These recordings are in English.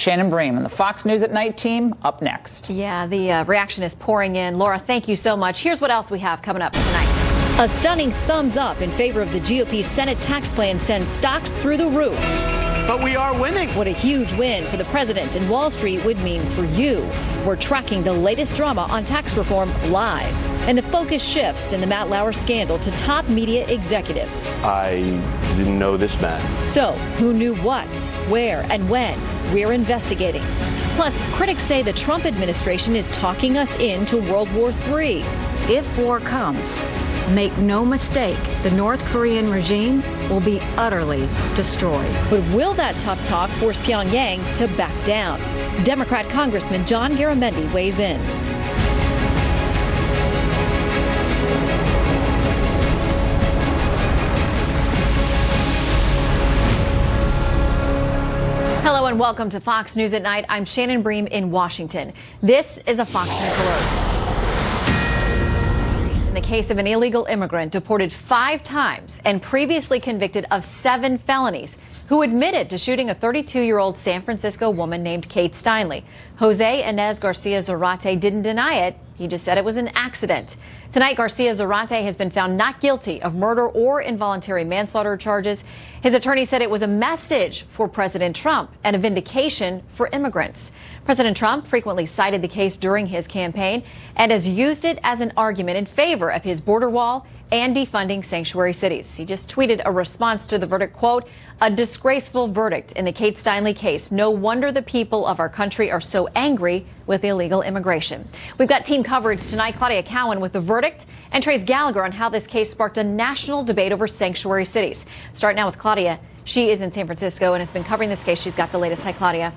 Shannon Bream and the Fox News at Night team up next. Yeah, the reaction is pouring in. Laura, thank you so much. Here's what else we have coming up tonight. A stunning thumbs up in favor of the GOP Senate tax plan sends stocks through the roof. But we are winning. What a huge win for the president and Wall Street would mean for you. We're tracking the latest drama on tax reform live. And the focus shifts in the Matt Lauer scandal to top media executives. I didn't know this man. So, who knew what, where, and when? We're investigating. Plus, critics say the Trump administration is talking us into World War III. If war comes, make no mistake, the North Korean regime will be utterly destroyed. But will that tough talk force Pyongyang to back down? Democrat Congressman John Garamendi weighs in. Hello and welcome to Fox News at Night. I'm Shannon Bream in Washington. This is a Fox News alert. In the case of an illegal immigrant deported 5 times and previously convicted of 7 felonies, who admitted to shooting a 32-year-old San Francisco woman named Kate Steinle. Jose Inez Garcia Zarate didn't deny it. He just said it was an accident. Tonight, Garcia Zarate has been found not guilty of murder or involuntary manslaughter charges. His attorney said it was a message for President Trump and a vindication for immigrants. President Trump frequently cited the case during his campaign and has used it as an argument in favor of his border wall and defunding sanctuary cities. He just tweeted a response to the verdict, quote, "A disgraceful verdict in the Kate Steinle case. No wonder the people of our country are so angry with illegal immigration." We've got team coverage tonight. Claudia Cowan with the verdict and Trace Gallagher on how this case sparked a national debate over sanctuary cities. Start now with Claudia. She is in San Francisco and has been covering this case. She's got the latest. Hi, Claudia.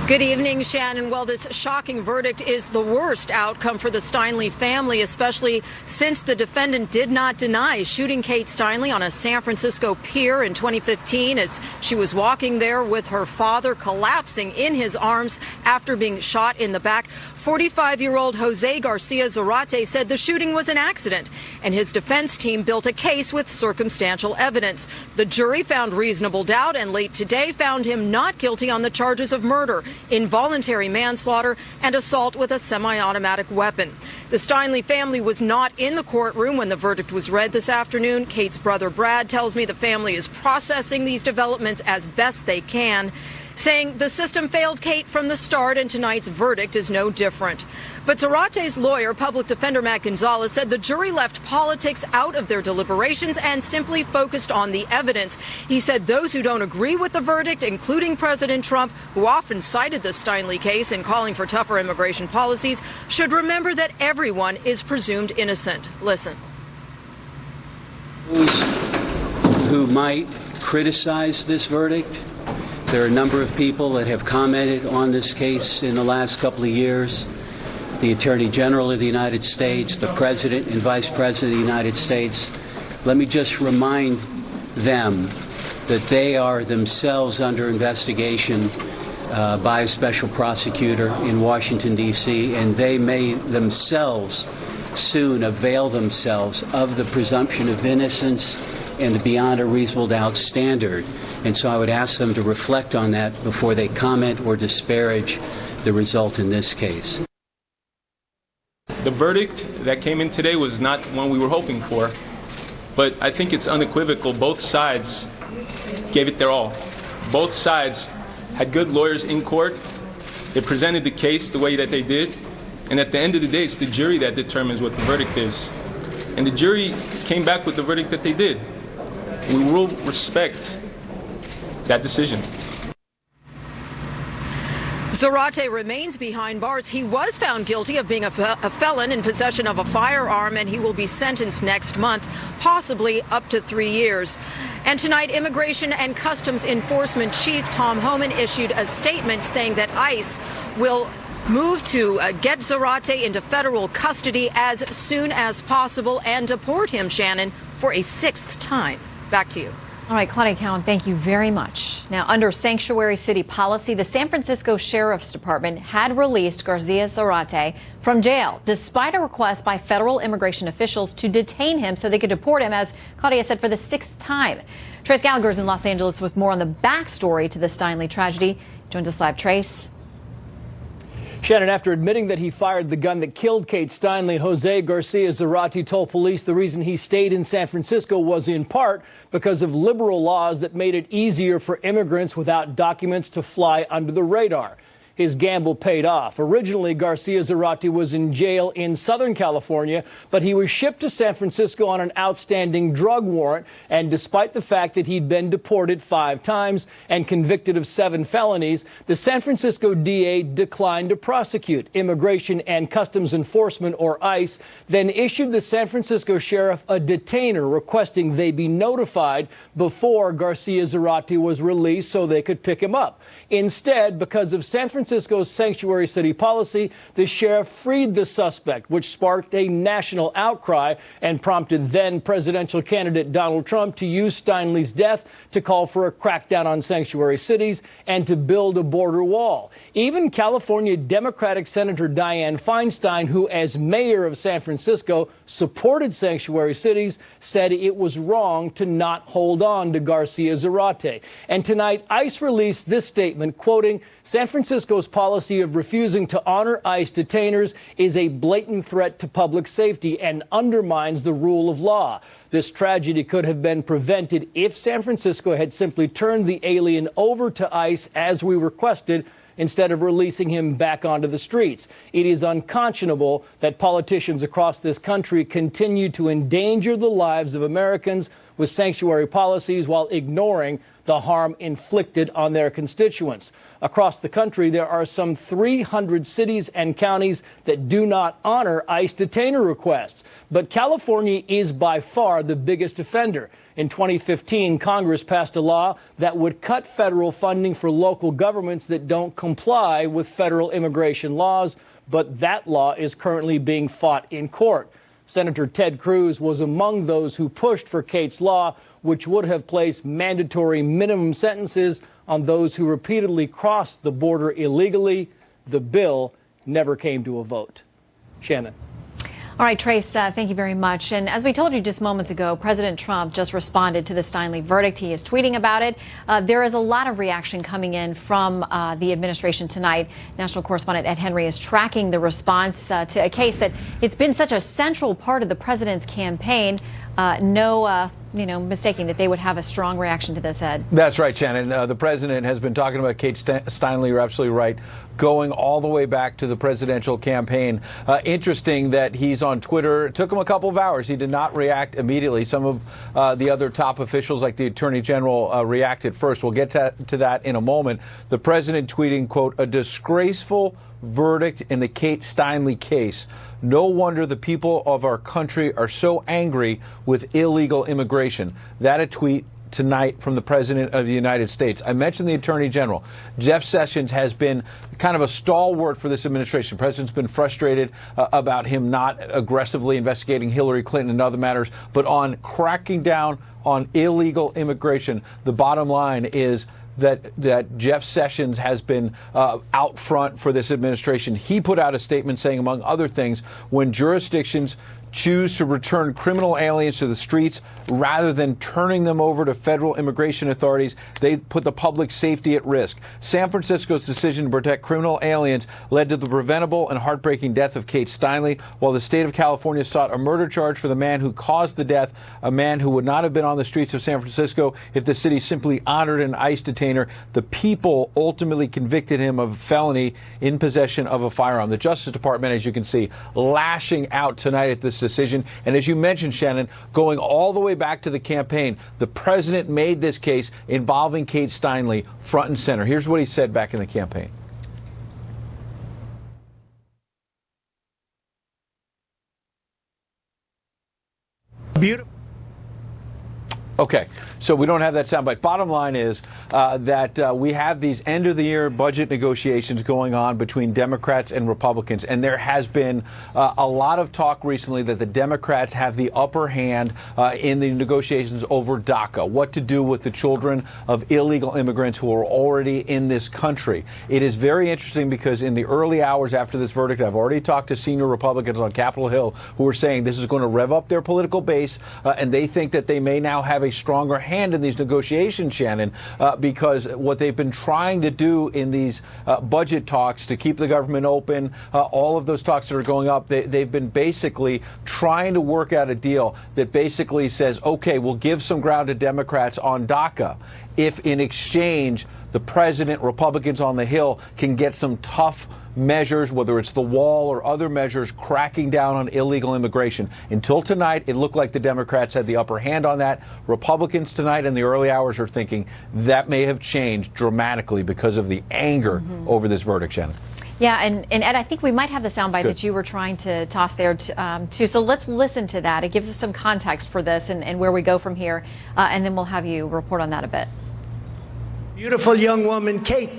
Good evening, Shannon. Well, this shocking verdict is the worst outcome for the Steinle family, especially since the defendant did not deny shooting Kate Steinle on a San Francisco pier in 2015 as she was walking there with her father collapsing in his arms after being shot in the back. 45-year-old Jose Garcia Zarate said the shooting was an accident, and his defense team built a case with circumstantial evidence. The jury found reasonable doubt and late today found him not guilty on the charges of murder, involuntary manslaughter, and assault with a semi-automatic weapon. The Steinle family was not in the courtroom when the verdict was read this afternoon. Kate's brother Brad tells me the family is processing these developments as best they can, saying the system failed Kate from the start and tonight's verdict is no different. But Zarate's lawyer, public defender Matt Gonzalez, said the jury left politics out of their deliberations and simply focused on the evidence. He said those who don't agree with the verdict, including President Trump, who often cited the Steinle case in calling for tougher immigration policies, should remember that everyone is presumed innocent. Listen. Those who might criticize this verdict, there are a number of people that have commented on this case in the last couple of years. The Attorney General of the United States, the President and Vice President of the United States. Let me just remind them that they are themselves under investigation by a special prosecutor in Washington, D.C., and they may themselves soon avail themselves of the presumption of innocence and the beyond a reasonable doubt standard. And so I would ask them to reflect on that before they comment or disparage the result in this case. The verdict that came in today was not one we were hoping for, but I think it's unequivocal. Both sides gave it their all. Both sides had good lawyers in court. They presented the case the way that they did. And at the end of the day, it's the jury that determines what the verdict is. And the jury came back with the verdict that they did. We will respect that decision. Zarate remains behind bars. He was found guilty of being a felon in possession of a firearm, and he will be sentenced next month, possibly up to 3 years. And tonight, Immigration and Customs Enforcement Chief Tom Homan issued a statement saying that ICE will move to get Zarate into federal custody as soon as possible and deport him, Shannon, for a 6th time. Back to you. All right, Claudia Cowan, thank you very much. Now, under sanctuary city policy, the San Francisco Sheriff's Department had released Garcia Zarate from jail, despite a request by federal immigration officials to detain him so they could deport him, as Claudia said, for the 6th time. Trace Gallagher is in Los Angeles with more on the backstory to the Steinle tragedy. Joins us live. Trace. Shannon, after admitting that he fired the gun that killed Kate Steinle, Jose Garcia Zarate told police the reason he stayed in San Francisco was in part because of liberal laws that made it easier for immigrants without documents to fly under the radar. His gamble paid off. Originally, Garcia Zarate was in jail in Southern California, but he was shipped to San Francisco on an outstanding drug warrant. And despite the fact that he'd been deported 5 times and convicted of 7 felonies, the San Francisco DA declined to prosecute. Immigration and Customs Enforcement, or ICE, then issued the San Francisco sheriff a detainer requesting they be notified before Garcia Zarate was released so they could pick him up. Instead, because of San Francisco's sanctuary city policy, the sheriff freed the suspect, which sparked a national outcry and prompted then presidential candidate Donald Trump to use Steinle's death to call for a crackdown on sanctuary cities and to build a border wall. Even California Democratic Senator Dianne Feinstein, who as mayor of San Francisco supported sanctuary cities, said it was wrong to not hold on to Garcia Zarate. And tonight, ICE released this statement, quoting, "San Francisco's policy of refusing to honor ICE detainers is a blatant threat to public safety and undermines the rule of law. This tragedy could have been prevented if San Francisco had simply turned the alien over to ICE as we requested, instead of releasing him back onto the streets. It is unconscionable that politicians across this country continue to endanger the lives of Americans with sanctuary policies while ignoring the harm inflicted on their constituents." Across the country, there are some 300 cities and counties that do not honor ICE detainer requests. But California is by far the biggest offender. In 2015, Congress passed a law that would cut federal funding for local governments that don't comply with federal immigration laws, but that law is currently being fought in court. Senator Ted Cruz was among those who pushed for Kate's law, which would have placed mandatory minimum sentences on those who repeatedly crossed the border illegally. The bill never came to a vote. Shannon. All right, Trace, thank you very much. And as we told you just moments ago, President Trump just responded to the Steinle verdict. He is tweeting about it. There is a lot of reaction coming in from the administration tonight. National correspondent Ed Henry is tracking the response to a case that it's been such a central part of the president's campaign. No mistaking that they would have a strong reaction to this, Ed. That's right, Shannon. The president has been talking about Kate Steinle. You're absolutely right. Going all the way back to the presidential campaign. Interesting that he's on Twitter. It took him a couple of hours. He did not react immediately. Some of the other top officials, like the attorney general, reacted first. We'll get to that in a moment. The president tweeting, quote, "A disgraceful verdict in the Kate Steinle case. No wonder the people of our country are so angry with illegal immigration." That a tweet tonight from the President of the United States. I mentioned the Attorney General. Jeff Sessions has been kind of a stalwart for this administration. The President's been frustrated about him not aggressively investigating Hillary Clinton and other matters, but on cracking down on illegal immigration, the bottom line is that Jeff Sessions has been out front for this administration. He put out a statement saying, among other things, when jurisdictions choose to return criminal aliens to the streets rather than turning them over to federal immigration authorities, they put the public safety at risk. San Francisco's decision to protect criminal aliens led to the preventable and heartbreaking death of Kate Steinle, while the state of California sought a murder charge for the man who caused the death, a man who would not have been on the streets of San Francisco if the city simply honored an ICE detainer. The people ultimately convicted him of a felony in possession of a firearm. The Justice Department, as you can see, lashing out tonight at this decision. And as you mentioned, Shannon, going all the way back to the campaign, the president made this case involving Kate Steinle front and center. Here's what he said back in the campaign. Beautiful. Okay, so we don't have that soundbite. Bottom line is that we have these end-of-the-year budget negotiations going on between Democrats and Republicans, and there has been a lot of talk recently that the Democrats have the upper hand in the negotiations over DACA, what to do with the children of illegal immigrants who are already in this country. It is very interesting because in the early hours after this verdict, I've already talked to senior Republicans on Capitol Hill who are saying this is going to rev up their political base, and they think that they may now have a stronger hand in these negotiations, Shannon, because what they've been trying to do in these budget talks to keep the government open, all of those talks that are going up, they've been basically trying to work out a deal that basically says, okay, we'll give some ground to Democrats on DACA if in exchange the president, Republicans on the Hill can get some tough measures, whether it's the wall or other measures, cracking down on illegal immigration. Until tonight, it looked like the Democrats had the upper hand on that. Republicans tonight in the early hours are thinking that may have changed dramatically because of the anger over this verdict, Shannon. Yeah, and Ed, I think we might have the soundbite that you were trying to toss there too. So let's listen to that. It gives us some context for this and where we go from here, and then we'll have you report on that a bit. Beautiful young woman, Kate,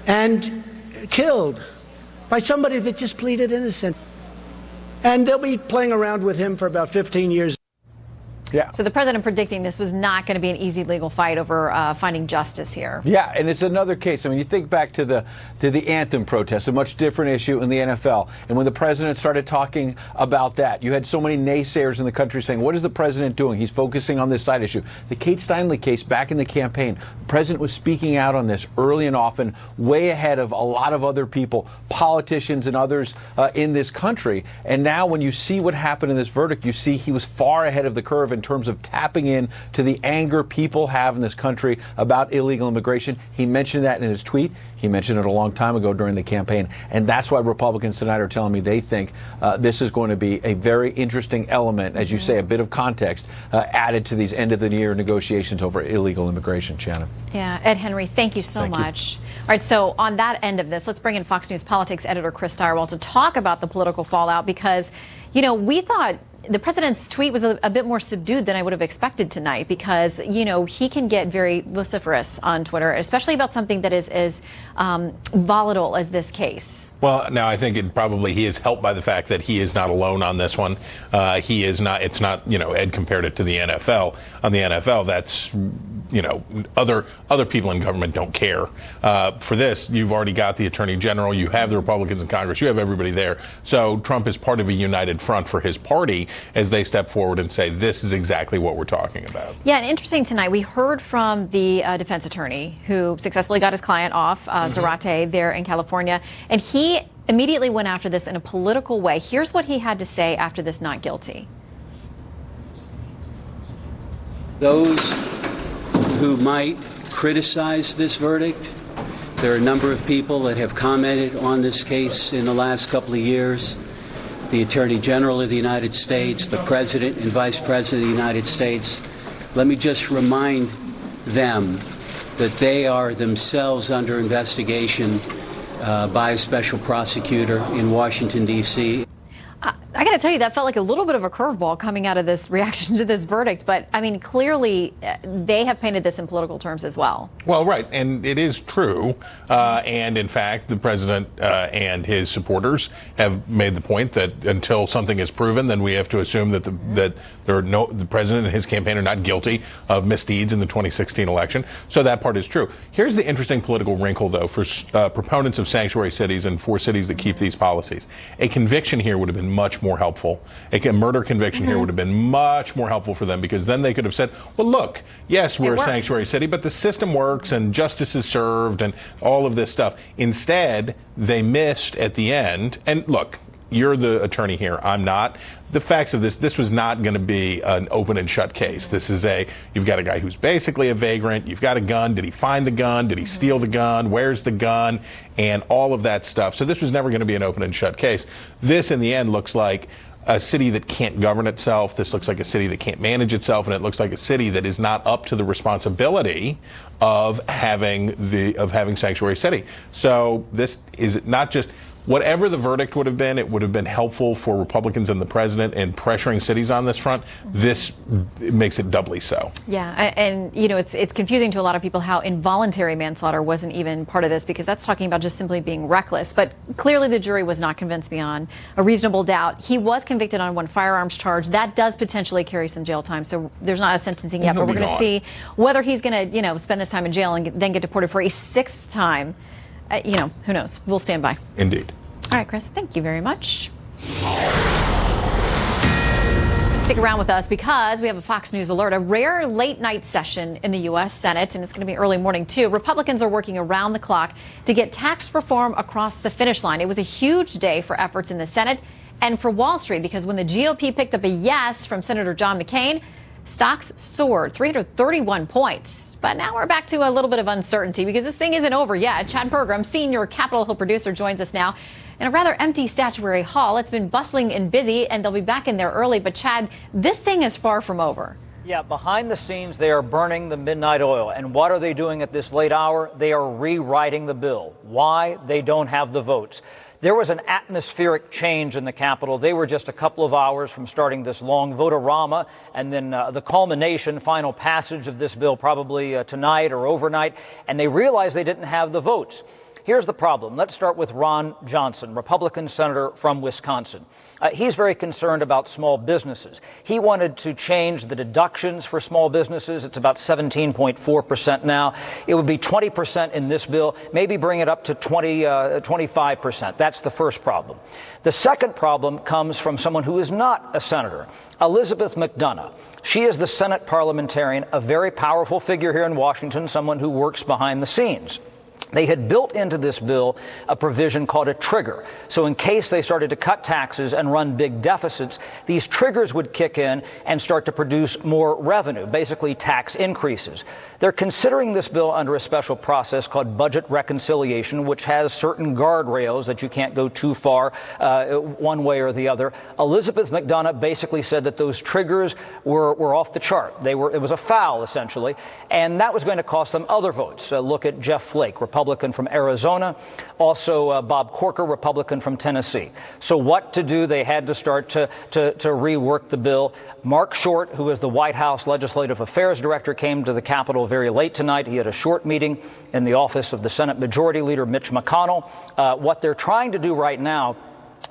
and killed by somebody that just pleaded innocent. And they'll be playing around with him for about 15 years. Yeah. So the president predicting this was not going to be an easy legal fight over finding justice here. Yeah, and it's another case. I mean, you think back to the anthem protest, a much different issue in the NFL. And when the president started talking about that, you had so many naysayers in the country saying, what is the president doing? He's focusing on this side issue. The Kate Steinle case back in the campaign, the president was speaking out on this early and often, way ahead of a lot of other people, politicians and others in this country. And now when you see what happened in this verdict, you see he was far ahead of the curve in terms of tapping in to the anger people have in this country about illegal immigration. He mentioned that in his tweet. He mentioned it a long time ago during the campaign. And that's why Republicans tonight are telling me they think this is going to be a very interesting element, as you say, a bit of context added to these end-of-the-year negotiations over illegal immigration, Shannon. Yeah, Ed Henry, thank you so much. All right, so on that end of this, let's bring in Fox News politics editor Chris Stirewalt to talk about the political fallout because, you know, we thought the president's tweet was a bit more subdued than I would have expected tonight because, you know, he can get very vociferous on Twitter, especially about something that is as volatile as this case. Well, now I think he is helped by the fact that he is not alone on this one. He is not, it's not, you know, Ed compared it to the NFL. On the NFL, that's, you know, other people in government don't care. For this, you've already got the Attorney General, you have the Republicans in Congress, you have everybody there. So Trump is part of a united front for his party as they step forward and say, this is exactly what we're talking about. Yeah, and interesting tonight, we heard from the defense attorney who successfully got his client off, Zarate, there in California, and he immediately went after this in a political way. Here's what he had to say after this not guilty. Those who might criticize this verdict, there are a number of people that have commented on this case in the last couple of years. The Attorney General of the United States, the President and Vice President of the United States. Let me just remind them that they are themselves under investigation by a special prosecutor in Washington, D.C. I got to tell you, that felt like a little bit of a curveball coming out of this reaction to this verdict. But, I mean, clearly they have painted this in political terms as well. Well, right. And it is true. And, in fact, the president and his supporters have made the point that until something is proven, then we have to assume that the president and his campaign are not guilty of misdeeds in the 2016 election. So that part is true. Here's the interesting political wrinkle, though, for proponents of sanctuary cities and for cities that keep these policies. A conviction here would have been much more helpful. A murder conviction here would have been much more helpful for them because then they could have said, well, look, yes, we're a sanctuary city, but the system works and justice is served and all of this stuff. Instead, they missed at the end. And look, you're the attorney here. I'm not. The facts of this was not going to be an open and shut case. This is you've got a guy who's basically a vagrant. You've got a gun. Did he find the gun? Did he steal the gun? Where's the gun? And all of that stuff. So this was never going to be an open and shut case. This, in the end, looks like a city that can't govern itself. This looks like a city that can't manage itself. And it looks like a city that is not up to the responsibility of having sanctuary city. So this is not just whatever the verdict would have been, it would have been helpful for Republicans and the president in pressuring cities on this front. This makes it doubly so. Yeah, and you know, it's confusing to a lot of people how involuntary manslaughter wasn't even part of this because that's talking about just simply being reckless. But clearly the jury was not convinced beyond a reasonable doubt. He was convicted on one firearms charge. That does potentially carry some jail time. So there's not a sentencing yet, but we're going to see whether he's going to, you know, spend this time in jail and then get deported for a sixth time. You know, who knows? We'll stand by. Indeed. All right, Chris, thank you very much. Stick around with us because we have a Fox News alert, a rare late night session in the U.S. Senate, and it's going to be early morning too. Republicans are working around the clock to get tax reform across the finish line. It was a huge day for efforts in the Senate and for Wall Street because when the GOP picked up a yes from Senator John McCain, stocks soared 331 points. But now we're back to a little bit of uncertainty because this thing isn't over yet. Chad Pergram, senior Capitol Hill producer, joins us now in a rather empty statuary hall. It's been bustling and busy, and they'll be back in there early. But, Chad, this thing is far from over. Yeah, behind the scenes, they are burning the midnight oil. And what are they doing at this late hour? They are rewriting the bill. Why? They don't have the votes. There was an atmospheric change in the Capitol. They were just a couple of hours from starting this long vote-a-rama, and then the culmination, final passage of this bill probably tonight or overnight, and they realized they didn't have the votes. Here's the problem. Let's start with Ron Johnson, Republican senator from Wisconsin. He's very concerned about small businesses. He wanted to change the deductions for small businesses. It's about 17.4% now. It would be 20% in this bill, maybe bring it up to 25%. That's the first problem. The second problem comes from someone who is not a senator, Elizabeth McDonough. She is the Senate parliamentarian, a very powerful figure here in Washington, someone who works behind the scenes. They had built into this bill a provision called a trigger. So in case they started to cut taxes and run big deficits, these triggers would kick in and start to produce more revenue, basically tax increases. They're considering this bill under a special process called budget reconciliation, which has certain guardrails that you can't go too far one way or the other. Elizabeth McDonough basically said that those triggers were off the chart. It was a foul, essentially, and that was going to cost them other votes. Look at Jeff Flake, Republican from Arizona, also Bob Corker, Republican from Tennessee. So what to do? They had to start to rework the bill. Mark Short, who is the White House Legislative Affairs Director, came to the Capitol very late tonight. He had a short meeting in the office of the Senate Majority Leader Mitch McConnell. What they're trying to do right now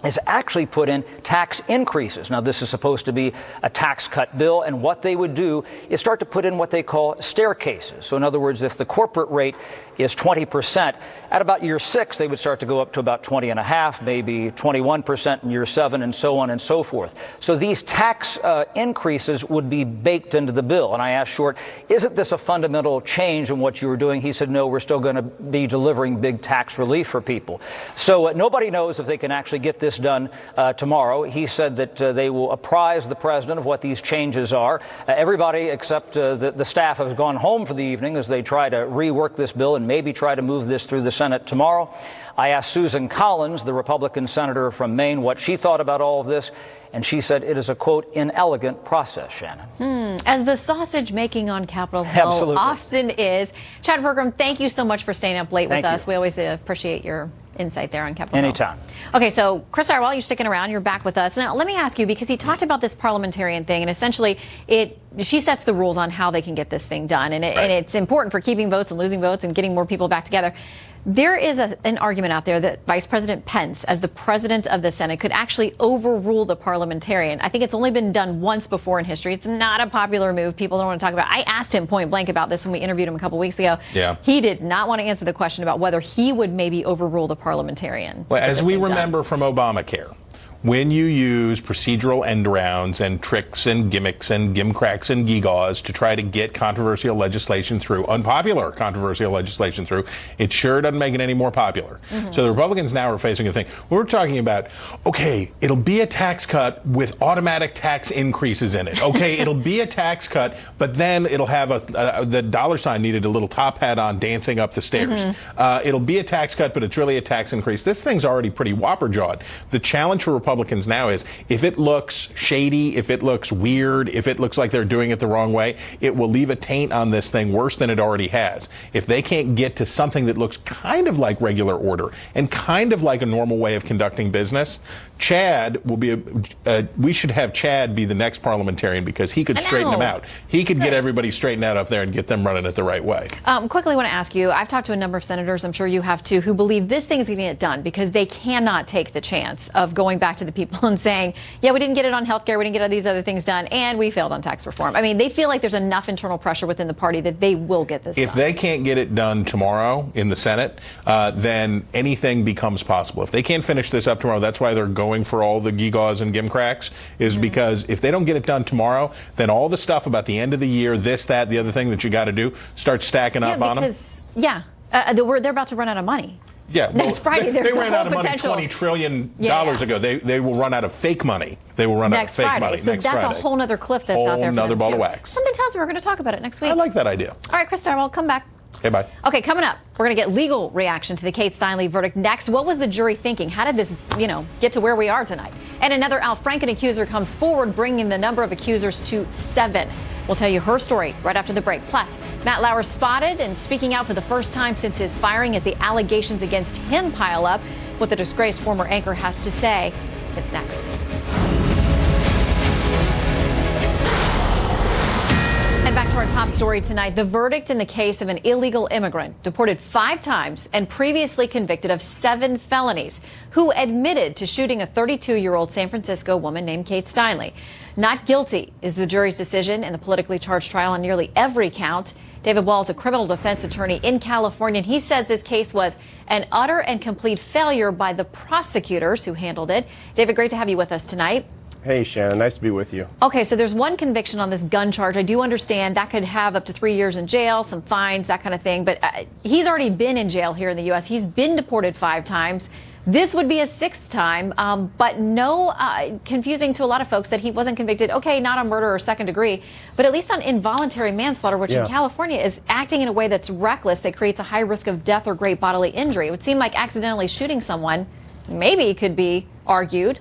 is actually put in tax increases. Now, this is supposed to be a tax cut bill, and what they would do is start to put in what they call staircases. So in other words, if the corporate rate is 20%, at about year 6, they would start to go up to about 20.5%, maybe 21% in year 7, and so on and so forth. So these tax increases would be baked into the bill. And I asked Short, isn't this a fundamental change in what you were doing? He said, no, we're still going to be delivering big tax relief for people. So nobody knows if they can actually get this done tomorrow. He said that they will apprise the president of what these changes are. Everybody except the staff has gone home for the evening as they try to rework this bill and maybe try to move this through the Senate tomorrow. I asked Susan Collins, the Republican senator from Maine, what she thought about all of this, and she said it is a, quote, inelegant process, Shannon. As the sausage making on Capitol Hill Absolutely. Often is. Chad Pergram, thank you so much for staying up late with us. you. We always appreciate your insight there on Capitol Hill. Anytime. Okay, so Chris Arwell, you're sticking around. You're back with us. Now, let me ask you, because he talked about this parliamentarian thing, and essentially she sets the rules on how they can get this thing done. And it's important for keeping votes and losing votes and getting more people back together. There is an argument out there that Vice President Pence, as the president of the Senate, could actually overrule the parliamentarian. I think it's only been done once before in history. It's not a popular move. People don't want to talk about it. I asked him point blank about this when we interviewed him a couple weeks ago. Yeah. He did not want to answer the question about whether he would maybe overrule the parliamentarian. Well, as we remember from Obamacare, when you use procedural end arounds and tricks and gimmicks and gimcracks and gewgaws to try to get controversial legislation through, unpopular controversial legislation through, it sure doesn't make it any more popular. So the Republicans now are facing a thing. We're talking about, okay, it'll be a tax cut with automatic tax increases in it. Okay, it'll be a tax cut, but then it'll have the dollar sign needed a little top hat on dancing up the stairs. It'll be a tax cut, but it's really a tax increase. This thing's already pretty whopper-jawed. The challenge for Republicans now is if it looks shady, if it looks weird, if it looks like they're doing it the wrong way, it will leave a taint on this thing worse than it already has. If they can't get to something that looks kind of like regular order and kind of like a normal way of conducting business, Chad will be we should have Chad be the next parliamentarian because he could straighten them out. He could get everybody straightened out up there and get them running it the right way. Quickly want to ask you, I've talked to a number of senators, I'm sure you have too, who believe this thing's going to get done because they cannot take the chance of going back back to the people and saying, yeah, we didn't get it on health care, we didn't get all these other things done, and we failed on tax reform. I mean, they feel like there's enough internal pressure within the party that they will get this If done. they can't get it done tomorrow in the Senate, then anything becomes possible. If they can't finish this up tomorrow, that's why they're going for all the gewgaws and gimcracks, is because if they don't get it done tomorrow, then all the stuff about the end of the year, this, that, the other thing that you got to do, starts stacking up on them. They're about to run out of money. Yeah, Next Friday, there's they the ran whole out of money potential. $20 trillion ago. They will run out of fake money. They will run out of fake Friday. money So next that's Friday. a whole other cliff that's Whole out there. Another ball of too. wax. Something tells me we're going to talk about it next week. I like that idea. All right, Chris Darwell, come back. Okay, bye. Okay, coming up, we're going to get legal reaction to the Kate Steinle verdict next. What was the jury thinking? How did this, get to where we are tonight? And another Al Franken accuser comes forward, bringing the number of accusers to 7. We'll tell you her story right after the break. Plus, Matt Lauer spotted and speaking out for the first time since his firing as the allegations against him pile up. What the disgraced former anchor has to say. It's next. And back to our top story tonight. The verdict in the case of an illegal immigrant deported 5 times and previously convicted of 7 felonies, who admitted to shooting a 32-year-old San Francisco woman named Kate Steinle. Not guilty is the jury's decision in the politically charged trial on nearly every count. David Wall is a criminal defense attorney in California, and he says this case was an utter and complete failure by the prosecutors who handled it. David, great to have you with us tonight. Hey, Shannon, nice to be with you. Okay, so there's one conviction on this gun charge. I do understand that could have up to 3 years in jail, some fines, that kind of thing. But he's already been in jail here in the U.S. He's been deported 5 times. This would be a 6th time, but confusing to a lot of folks that he wasn't convicted, okay, not on murder or second degree, but at least on involuntary manslaughter, which in California is acting in a way that's reckless, that creates a high risk of death or great bodily injury. It would seem like accidentally shooting someone maybe could be argued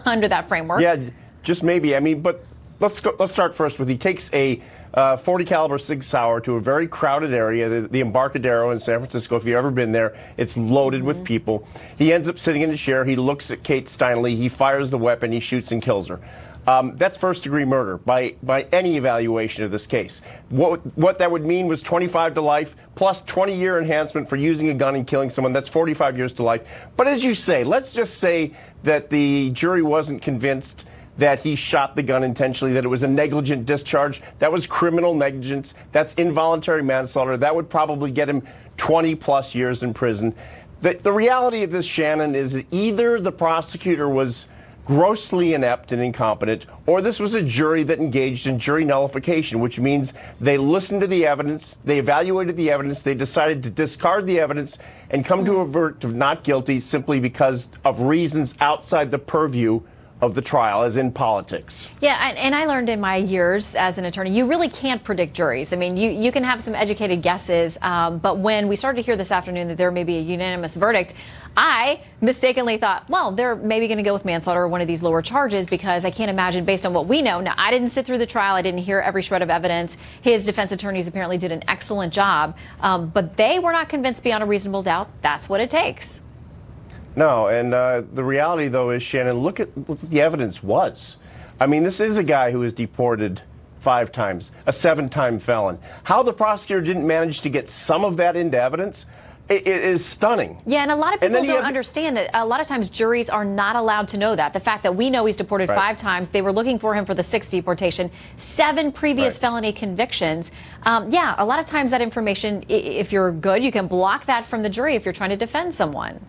under that framework. Yeah, just maybe. I mean, but let's start first with he takes a 40 caliber Sig Sauer to a very crowded area, the Embarcadero in San Francisco. If you've ever been there, it's loaded with people. He ends up sitting in a chair. He looks at Kate Steinle. He fires the weapon. He shoots and kills her. That's first-degree murder by any evaluation of this case. What that would mean was 25 to life plus 20-year enhancement for using a gun and killing someone. That's 45 years to life. But as you say, let's just say that the jury wasn't convinced that he shot the gun intentionally, that it was a negligent discharge. That was criminal negligence. That's involuntary manslaughter. That would probably get him 20-plus years in prison. The reality of this, Shannon, is that either the prosecutor was grossly inept and incompetent, or this was a jury that engaged in jury nullification, which means they listened to the evidence, they evaluated the evidence, they decided to discard the evidence and come to a verdict of not guilty simply because of reasons outside the purview of the trial, as in politics. Yeah, and I learned in my years as an attorney, you really can't predict juries. I mean, you can have some educated guesses, but when we started to hear this afternoon that there may be a unanimous verdict, I mistakenly thought, well, they're maybe going to go with manslaughter or one of these lower charges, because I can't imagine, based on what we know. Now, I didn't sit through the trial. I didn't hear every shred of evidence. His defense attorneys apparently did an excellent job, but they were not convinced beyond a reasonable doubt that's what it takes. No, and the reality, though, is, Shannon, look at what the evidence was. I mean, this is a guy who was deported 5 times, a 7-time felon. How the prosecutor didn't manage to get some of that into evidence is stunning. Yeah, and a lot of people don't understand that a lot of times juries are not allowed to know that. The fact that we know he's deported 5 times, they were looking for him for the 6th deportation, 7 previous felony convictions. Yeah, a lot of times that information, if you're good, you can block that from the jury if you're trying to defend someone.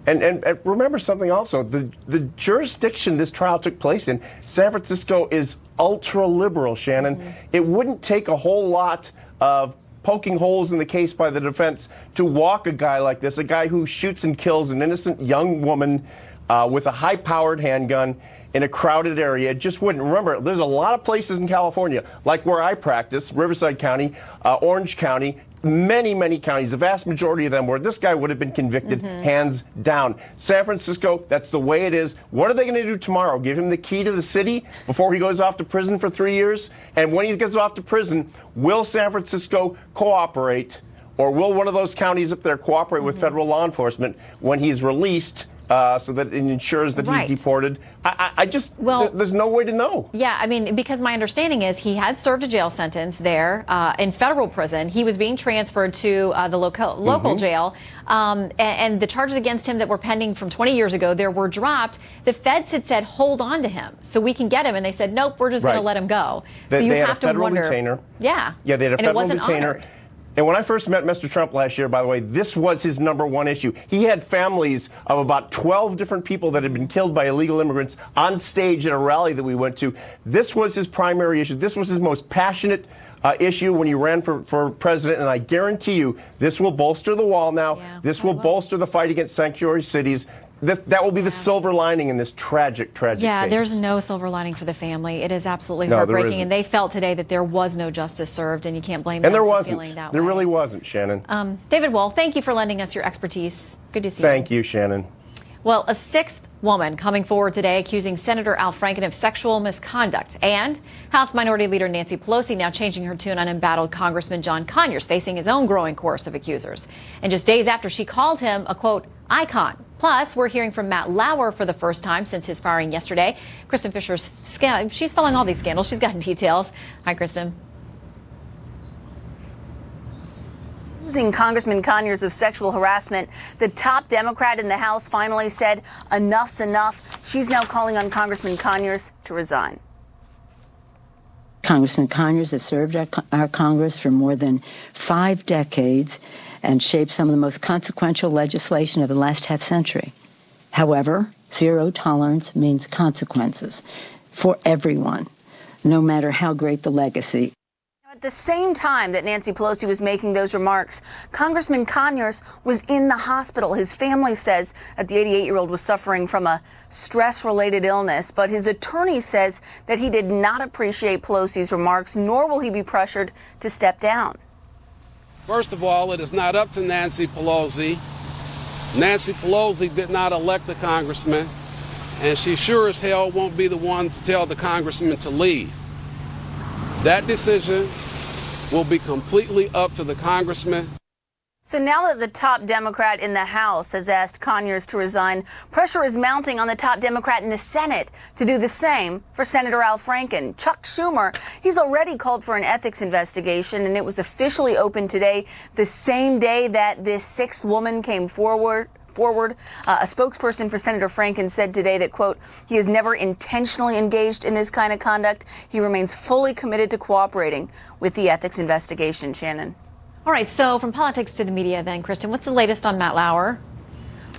And remember something also, the jurisdiction this trial took place in, San Francisco, is ultra-liberal, Shannon. It wouldn't take a whole lot of poking holes in the case by the defense to walk a guy like this, a guy who shoots and kills an innocent young woman with a high-powered handgun in a crowded area. It just wouldn't. Remember, there's a lot of places in California, like where I practice, Riverside County, Orange County, many counties, the vast majority of them, where this guy would have been convicted hands down. San Francisco, that's the way it is. What are they going to do tomorrow? Give him the key to the city before he goes off to prison for 3 years? And when he gets off to prison, will San Francisco cooperate, or will one of those counties up there cooperate with federal law enforcement when he's released so that it ensures that he's deported. I just, there's no way to know. Yeah, I mean, because my understanding is he had served a jail sentence there in federal prison. He was being transferred to the local jail, and the charges against him that were pending from 20 years ago, there were dropped. The feds had said, hold on to him so we can get him, and they said, nope, we're just going to let him go. So you have to wonder. Retainer. Yeah, they had a federal retainer. Honored. And when I first met Mr. Trump last year, by the way, this was his #1 issue. He had families of about 12 different people that had been killed by illegal immigrants on stage at a rally that we went to. This was his primary issue. This was his most passionate issue when he ran for president, and I guarantee you this will bolster the wall now. Yeah, this will bolster the fight against sanctuary cities. That will be the silver lining in this tragic case. Yeah, there's no silver lining for the family. It is absolutely heartbreaking, and they felt today that there was no justice served, and you can't blame them for feeling that way. There really wasn't, Shannon. David Wohl, thank you for lending us your expertise. Good to see you. Thank you, Shannon. Well, a sixth woman coming forward today accusing Senator Al Franken of sexual misconduct, and House Minority Leader Nancy Pelosi now changing her tune on embattled Congressman John Conyers, facing his own growing chorus of accusers. And just days after she called him a, quote, icon. Plus, we're hearing from Matt Lauer for the first time since his firing yesterday. Kristen Fisher's she's following all these scandals. She's got details. Hi, Kristen. Accusing Congressman Conyers of sexual harassment, the top Democrat in the House finally said enough's enough. She's now calling on Congressman Conyers to resign. Congressman Conyers has served our Congress for more than 5 decades and shaped some of the most consequential legislation of the last half-century. However, zero tolerance means consequences for everyone, no matter how great the legacy. At the same time that Nancy Pelosi was making those remarks, Congressman Conyers was in the hospital. His family says that the 88-year-old was suffering from a stress-related illness, but his attorney says that he did not appreciate Pelosi's remarks, nor will he be pressured to step down. First of all, it is not up to Nancy Pelosi. Nancy Pelosi did not elect the congressman, and she sure as hell won't be the one to tell the congressman to leave. That decision will be completely up to the congressman. So now that the top Democrat in the House has asked Conyers to resign, pressure is mounting on the top Democrat in the Senate to do the same for Senator Al Franken. Chuck Schumer, he's already called for an ethics investigation, and it was officially opened today, the same day that this sixth woman came forward. A spokesperson for Senator Franken said today that, quote, he has never intentionally engaged in this kind of conduct. He remains fully committed to cooperating with the ethics investigation. Shannon. All right, so from politics to the media then, Kristen, what's the latest on Matt Lauer?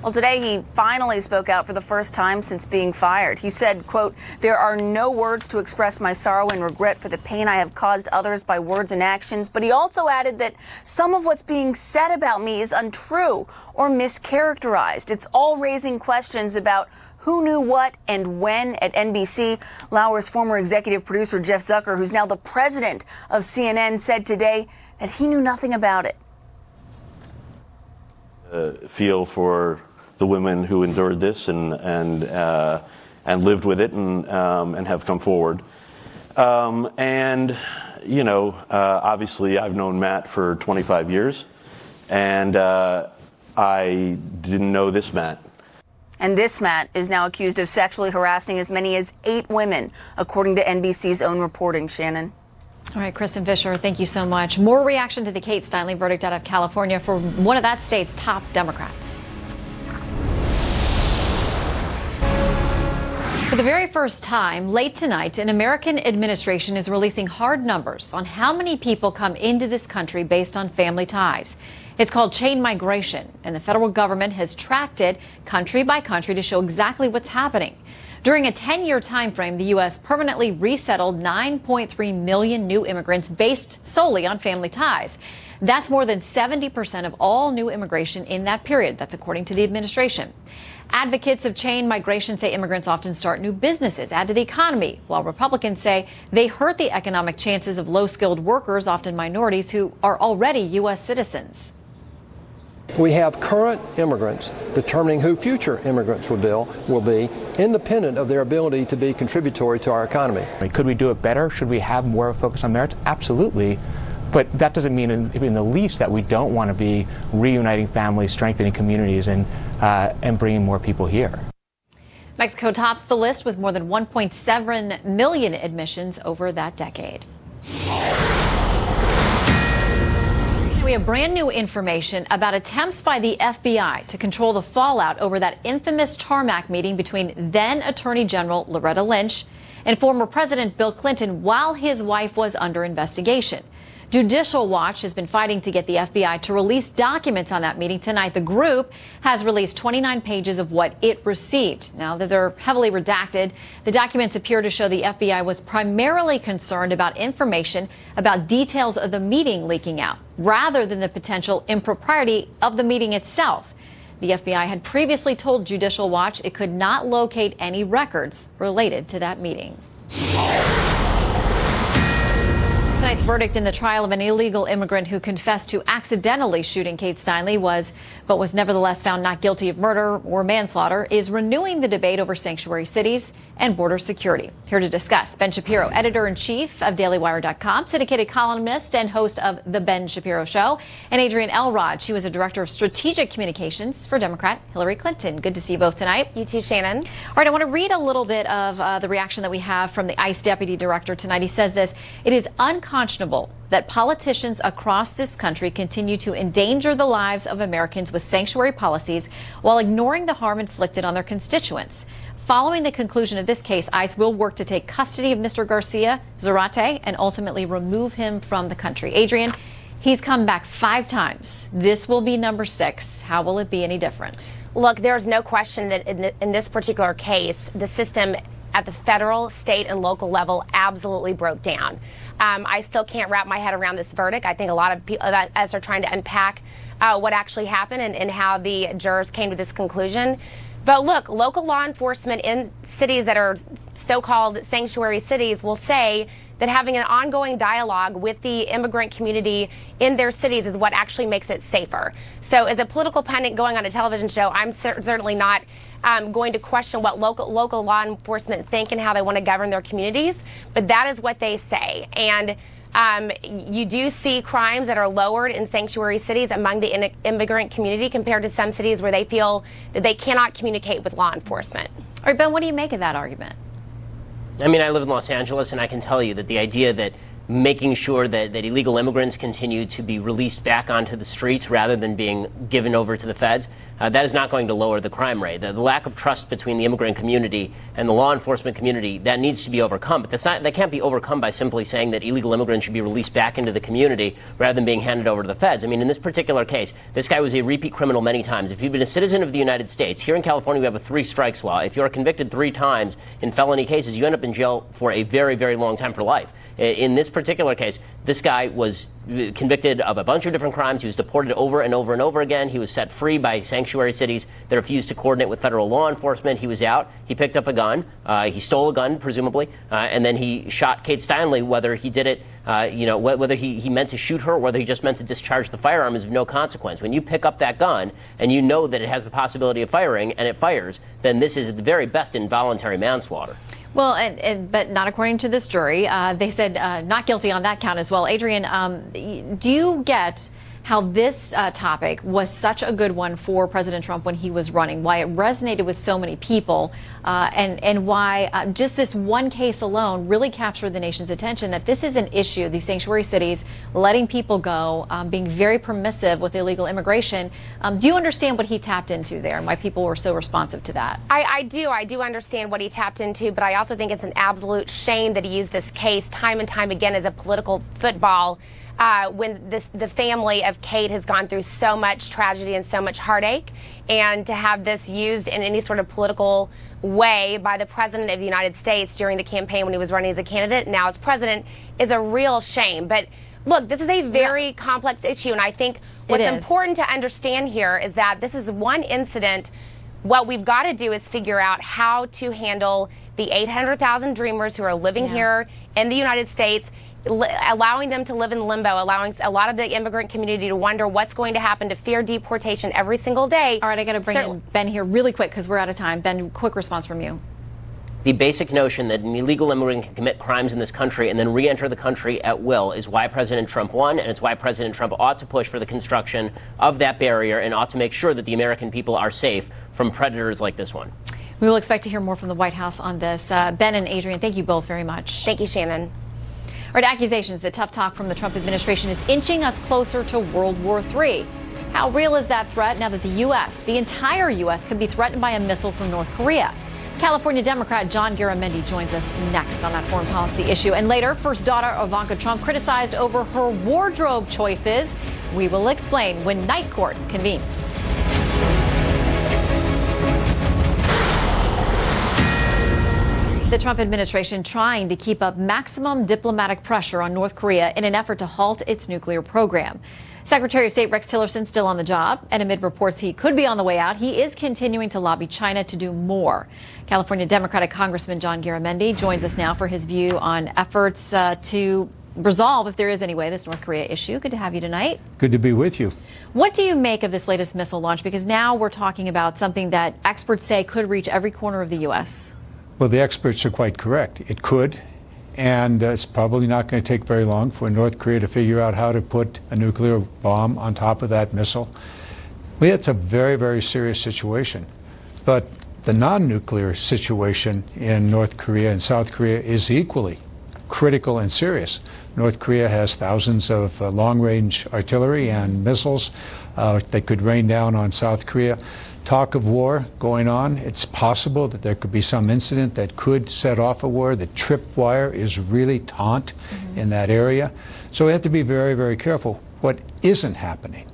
Well, today he finally spoke out for the first time since being fired. He said, quote, there are no words to express my sorrow and regret for the pain I have caused others by words and actions. But he also added that some of what's being said about me is untrue or mischaracterized. It's all raising questions about who knew what and when at NBC. Lauer's former executive producer, Jeff Zucker, who's now the president of CNN, said today that he knew nothing about it. Feel for the women who endured this and lived with it and have come forward. And, you know, obviously I've known Matt for 25 years, and I didn't know this Matt. And this Matt is now accused of sexually harassing as many as 8 women, according to NBC's own reporting. Shannon. All right, Kristen Fisher, thank you so much. More reaction to the Kate Steinle verdict out of California for one of that state's top Democrats. For the very first time, late tonight, an American administration is releasing hard numbers on how many people come into this country based on family ties. It's called chain migration, and the federal government has tracked it country by country to show exactly what's happening. During a 10-year time frame, the U.S. permanently resettled 9.3 million new immigrants based solely on family ties. That's more than 70% of all new immigration in that period. That's according to the administration. Advocates of chain migration say immigrants often start new businesses, add to the economy, while Republicans say they hurt the economic chances of low-skilled workers, often minorities, who are already U.S. citizens. We have current immigrants determining who future immigrants will be, independent of their ability to be contributory to our economy. Could we do it better? Should we have more focus on merits? Absolutely. But that doesn't mean in the least that we don't want to be reuniting families, strengthening communities, and bringing more people here. Mexico tops the list with more than 1.7 million admissions over that decade. We have brand new information about attempts by the FBI to control the fallout over that infamous tarmac meeting between then Attorney General Loretta Lynch and former President Bill Clinton while his wife was under investigation. Judicial Watch has been fighting to get the FBI to release documents on that meeting. Tonight, the group has released 29 pages of what it received. Now that they're heavily redacted, the documents appear to show the FBI was primarily concerned about information about details of the meeting leaking out, rather than the potential impropriety of the meeting itself. The FBI had previously told Judicial Watch it could not locate any records related to that meeting. Tonight's verdict in the trial of an illegal immigrant who confessed to accidentally shooting Kate Steinle was nevertheless found not guilty of murder or manslaughter is renewing the debate over sanctuary cities and border security. Here to discuss, Ben Shapiro, editor-in-chief of DailyWire.com, syndicated columnist and host of The Ben Shapiro Show, and Adrienne Elrod. She was a director of strategic communications for Democrat Hillary Clinton. Good to see you both tonight. You too, Shannon. All right, I want to read a little bit of the reaction that we have from the ICE deputy director tonight. He says this: "It is unconscionable that politicians across this country continue to endanger the lives of Americans with sanctuary policies while ignoring the harm inflicted on their constituents. Following the conclusion of this case, ICE will work to take custody of Mr. Garcia Zarate and ultimately remove him from the country." Adrienne, he's come back 5 times. This will be number 6. How will it be any different? Look, there's no question that in this particular case, the system at the federal, state, and local level absolutely broke down. I still can't wrap my head around this verdict. I think a lot of people as are trying to unpack what actually happened and how the jurors came to this conclusion. But look, local law enforcement in cities that are so-called sanctuary cities will say that having an ongoing dialogue with the immigrant community in their cities is what actually makes it safer. So as a political pundit going on a television show, I'm certainly not going to question what local law enforcement think and how they want to govern their communities, but that is what they say. And you do see crimes that are lowered in sanctuary cities among the immigrant community compared to some cities where they feel that they cannot communicate with law enforcement. All right, Ben, what do you make of that argument? I mean, I live in Los Angeles, and I can tell you that the idea that making sure that illegal immigrants continue to be released back onto the streets rather than being given over to the feds, that is not going to lower the crime rate. The lack of trust between the immigrant community and the law enforcement community, that needs to be overcome. But that can't be overcome by simply saying that illegal immigrants should be released back into the community rather than being handed over to the feds. I mean, in this particular case, this guy was a repeat criminal many times. If you've been a citizen of the United States, here in California we have a 3 strikes law. If you're convicted 3 times in felony cases, you end up in jail for a very, very long time for life. In this particular case, this guy was convicted of a bunch of different crimes. He was deported over and over and over again. He was set free by sanctuary cities that refused to coordinate with federal law enforcement. He was out. He picked up a gun. He stole a gun, presumably, and then he shot Kate Steinle. Whether he did it, whether he meant to shoot her or whether he just meant to discharge the firearm is of no consequence. When you pick up that gun and you know that it has the possibility of firing and it fires, then this is at the very best involuntary manslaughter. Well, but not according to this jury. They said not guilty on that count as well. Adrienne, do you get how this topic was such a good one for President Trump when he was running, why it resonated with so many people, and why just this one case alone really captured the nation's attention, that this is an issue, these sanctuary cities letting people go, being very permissive with illegal immigration. Do you understand what he tapped into there and why people were so responsive to that? I do understand what he tapped into, but I also think it's an absolute shame that he used this case time and time again as a political football. When the family of Kate has gone through so much tragedy and so much heartache, and to have this used in any sort of political way by the President of the United States during the campaign when he was running as a candidate, now as president, is a real shame. But look, this is a very complex issue, and I think what's important to understand here is that this is one incident. What we've got to do is figure out how to handle the 800,000 dreamers who are living here in the United States, allowing them to live in limbo, allowing a lot of the immigrant community to wonder what's going to happen, to fear deportation every single day. All right, I got to bring in Ben here really quick because we're out of time. Ben, quick response from you. The basic notion that an illegal immigrant can commit crimes in this country and then re-enter the country at will is why President Trump won, and it's why President Trump ought to push for the construction of that barrier and ought to make sure that the American people are safe from predators like this one. We will expect to hear more from the White House on this. Ben and Adrian, thank you both very much. Thank you, Shannon. All right, accusations that tough talk from the Trump administration is inching us closer to World War III. How real is that threat now that the U.S., the entire U.S., could be threatened by a missile from North Korea? California Democrat John Garamendi joins us next on that foreign policy issue. And later, first daughter Ivanka Trump criticized over her wardrobe choices. We will explain when Night Court convenes. The Trump administration trying to keep up maximum diplomatic pressure on North Korea in an effort to halt its nuclear program. Secretary of State Rex Tillerson still on the job, and amid reports he could be on the way out, he is continuing to lobby China to do more. California Democratic Congressman John Garamendi joins us now for his view on efforts to resolve, if there is any way, this North Korea issue. Good to have you tonight. Good to be with you. What do you make of this latest missile launch? Because now we're talking about something that experts say could reach every corner of the U.S. Well, the experts are quite correct. It could. And it's probably not going to take very long for North Korea to figure out how to put a nuclear bomb on top of that missile. Well, it's a very, very serious situation. But the non-nuclear situation in North Korea and South Korea is equally critical and serious. North Korea has thousands of long-range artillery and missiles that could rain down on South Korea. Talk of war going on. It's possible that there could be some incident that could set off a war. The tripwire is really taut in that area. So we have to be very, very careful. What isn't happening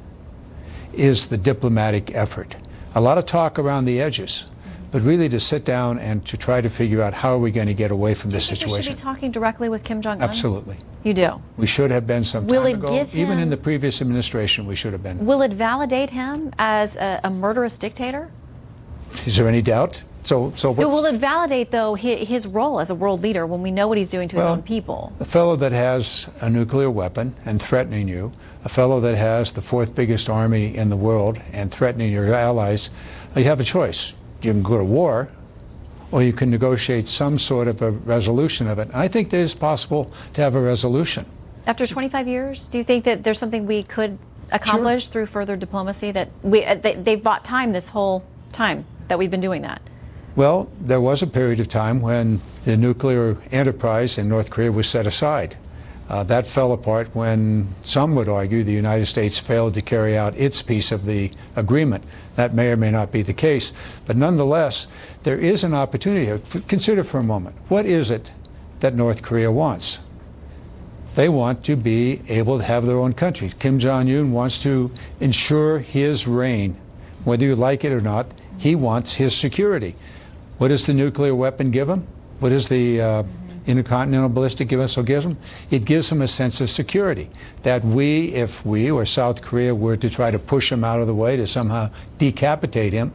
is the diplomatic effort. A lot of talk around the edges, but really to sit down and to try to figure out how are we going to get away from this Do you think we situation. should be talking directly with Kim Jong-un? Absolutely. You do? We should have been some Will time it ago. give Even him- in the previous administration, we should have been. Will it validate him as a murderous dictator? Is there any doubt? So what's... Will it validate, though, his role as a world leader when we know what he's doing to his own people? A fellow that has a nuclear weapon and threatening you, a fellow that has the fourth biggest army in the world and threatening your allies, you have a choice. You can go to war, or you can negotiate some sort of a resolution of it. And I think it is possible to have a resolution. After 25 years, do you think that there's something we could accomplish through further diplomacy? That they've bought time this whole time that we've been doing that? Well, there was a period of time when the nuclear enterprise in North Korea was set aside. That fell apart when some would argue the United States failed to carry out its piece of the agreement. That may or may not be the case. But nonetheless, there is an opportunity here. Consider for a moment, what is it that North Korea wants? They want to be able to have their own country. Kim Jong-un wants to ensure his reign. Whether you like it or not, he wants his security. What does the nuclear weapon give him? What does the intercontinental ballistic missile give him? It gives him a sense of security that if we or South Korea were to try to push him out of the way to somehow decapitate him,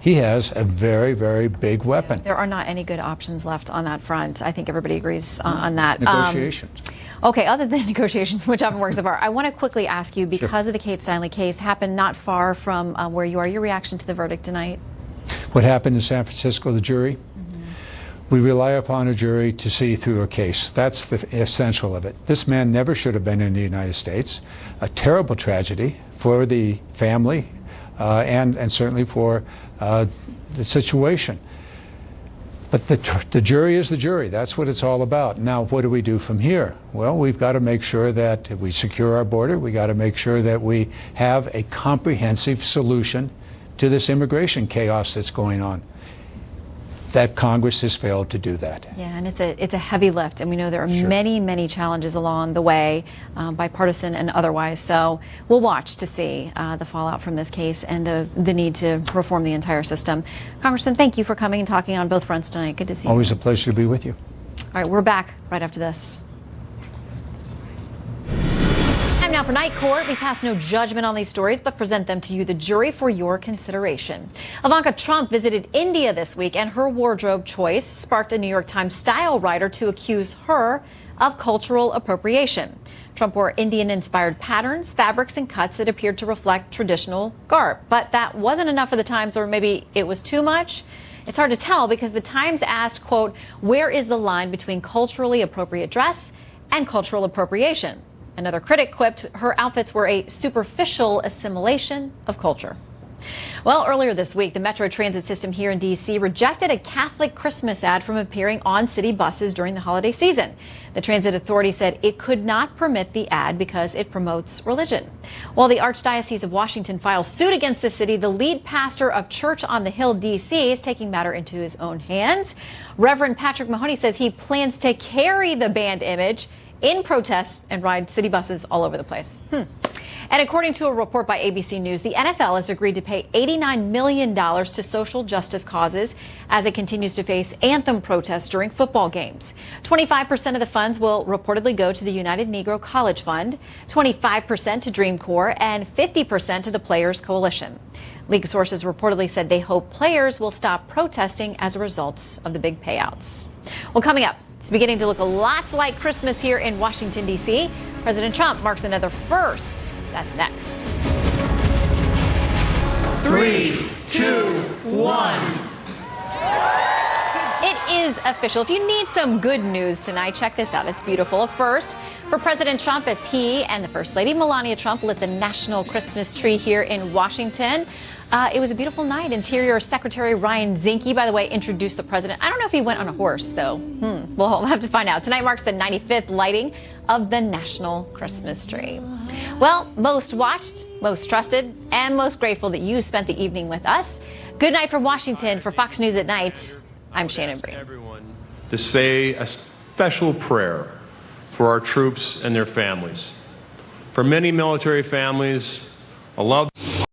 he has a very, very big weapon. There are not any good options left on that front. I think everybody agrees on that. Negotiations. Okay, other than negotiations, which haven't worked so far, I want to quickly ask you, because of the Kate Steinle case, happened not far from where you are, your reaction to the verdict tonight? What happened in San Francisco, the jury? We rely upon a jury to see through a case. That's the essential of it. This man never should have been in the United States. A terrible tragedy for the family and certainly for the situation. But the jury is the jury. That's what it's all about. Now, what do we do from here? Well, we've got to make sure that we secure our border. We've got to make sure that we have a comprehensive solution to this immigration chaos that's going on. That Congress has failed to do that. Yeah, and it's a heavy lift, and we know there are many, many challenges along the way, bipartisan and otherwise. So we'll watch to see the fallout from this case and the need to reform the entire system. Congressman, thank you for coming and talking on both fronts tonight. Good to see you. Always a pleasure to be with you. All right, we're back right after this. Time now for Night Court. We pass no judgment on these stories, but present them to you, the jury, for your consideration. Ivanka Trump visited India this week, and her wardrobe choice sparked a New York Times style writer to accuse her of cultural appropriation. Trump wore Indian-inspired patterns, fabrics, and cuts that appeared to reflect traditional garb. But that wasn't enough for the Times, or maybe it was too much. It's hard to tell because the Times asked, quote, where is the line between culturally appropriate dress and cultural appropriation? Another critic quipped her outfits were a superficial assimilation of culture. Well, earlier this week, the Metro Transit system here in D.C. rejected a Catholic Christmas ad from appearing on city buses during the holiday season. The Transit Authority said it could not permit the ad because it promotes religion. While the Archdiocese of Washington files suit against the city, the lead pastor of Church on the Hill, D.C. is taking matter into his own hands. Reverend Patrick Mahoney says he plans to carry the band image in protests and ride city buses all over the place. And according to a report by ABC News, the NFL has agreed to pay $89 million to social justice causes as it continues to face anthem protests during football games. 25% of the funds will reportedly go to the United Negro College Fund, 25% to Dream Corps, and 50% to the Players Coalition. League sources reportedly said they hope players will stop protesting as a result of the big payouts. Well, coming up, it's beginning to look a lot like Christmas here in Washington, D.C. President Trump marks another first. That's next. 3, 2, 1. It is official. If you need some good news tonight, check this out. It's beautiful. A first for President Trump as he and the First Lady Melania Trump lit the national Christmas tree here in Washington. It was a beautiful night. Interior Secretary Ryan Zinke, by the way, introduced the president. I don't know if he went on a horse, though. We'll have to find out. Tonight marks the 95th lighting of the national Christmas tree. Well, most watched, most trusted, and most grateful that you spent the evening with us. Good night from Washington. For Fox News at Night, I'm Shannon Bream. To say a special prayer for our troops and their families. For many military families, a loved